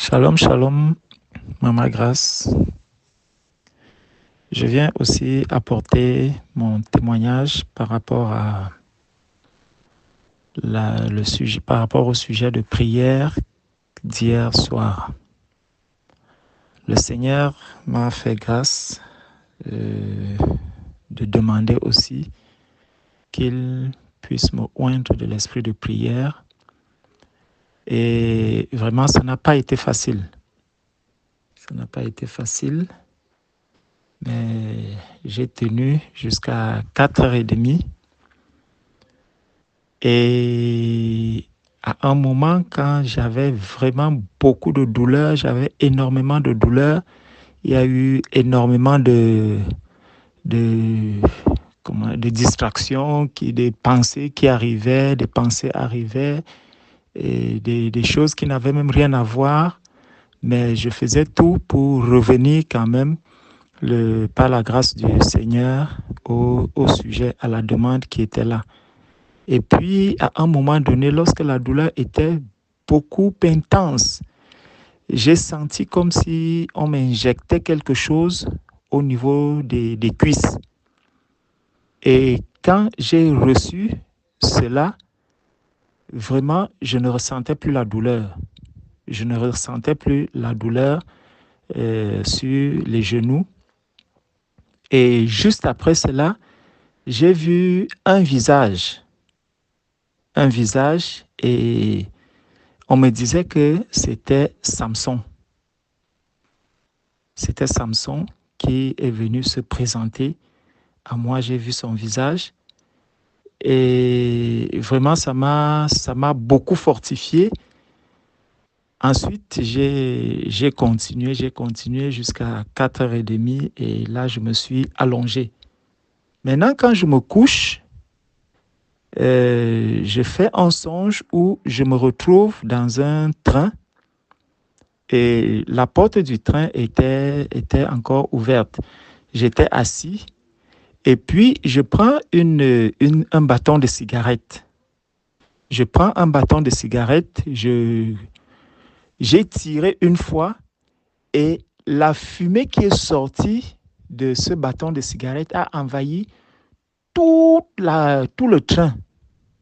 Shalom, shalom, Maman Grâce. Je viens aussi apporter mon témoignage par rapport au sujet de prière d'hier soir. Le Seigneur m'a fait grâce de demander aussi qu'il puisse me oindre de l'esprit de prière. Et vraiment, ça n'a pas été facile. Ça n'a pas été facile. Mais j'ai tenu jusqu'à 4h30. Et à un moment, quand j'avais vraiment beaucoup de douleur, j'avais énormément de douleur, il y a eu énormément de distractions, des pensées qui arrivaient, des pensées arrivaient, et des choses qui n'avaient même rien à voir. Mais je faisais tout pour revenir quand même par la grâce du Seigneur au sujet, à la demande qui était là. Et puis, à un moment donné, lorsque la douleur était beaucoup intense, j'ai senti comme si on m'injectait quelque chose au niveau des cuisses. Et quand j'ai reçu cela, vraiment, je ne ressentais plus la douleur. Je ne ressentais plus la douleur sur les genoux. Et juste après cela, j'ai vu un visage et on me disait que c'était Samson. C'était Samson qui est venu se présenter à moi. J'ai vu son visage et vraiment ça m'a beaucoup fortifié. Ensuite, j'ai continué jusqu'à 4h30 et là, je me suis allongé. Maintenant, quand je me couche, je fais un songe où je me retrouve dans un train et la porte du train était encore ouverte. J'étais assis et puis je prends un bâton de cigarette. Je prends un bâton de cigarette, j'ai tiré une fois et la fumée qui est sortie de ce bâton de cigarette a envahi tout le train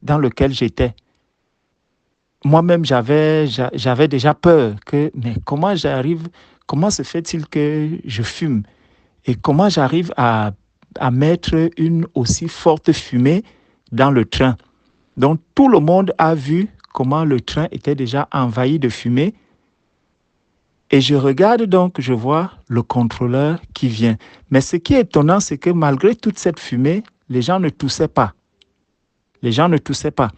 dans lequel j'étais. Moi-même, j'avais déjà peur mais comment se fait-il que je fume et comment j'arrive à mettre une aussi forte fumée dans le train. Donc, tout le monde a vu comment le train était déjà envahi de fumée. Et je regarde donc, je vois le contrôleur qui vient. Mais ce qui est étonnant, c'est que malgré toute cette fumée, les gens ne toussaient pas. Les gens ne toussaient pas.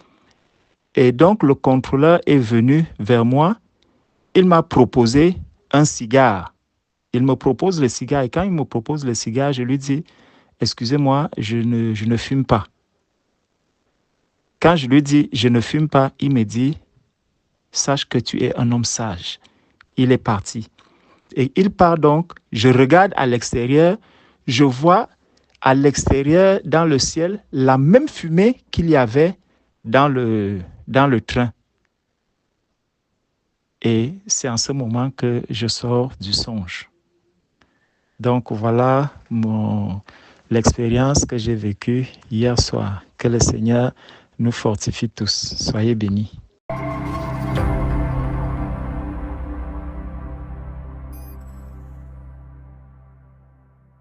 Et donc, le contrôleur est venu vers moi. Il m'a proposé un cigare. Il me propose le cigare. Et quand il me propose le cigare, je lui dis, excusez-moi, je ne fume pas. Quand je lui dis, je ne fume pas, il me dit, sache que tu es un homme sage. Il est parti. Et il part donc, je regarde à l'extérieur, je vois à l'extérieur, dans le ciel, la même fumée qu'il y avait dans le train. Et c'est en ce moment que je sors du songe. Donc voilà l'expérience que j'ai vécue hier soir. Que le Seigneur nous fortifie tous. Soyez bénis.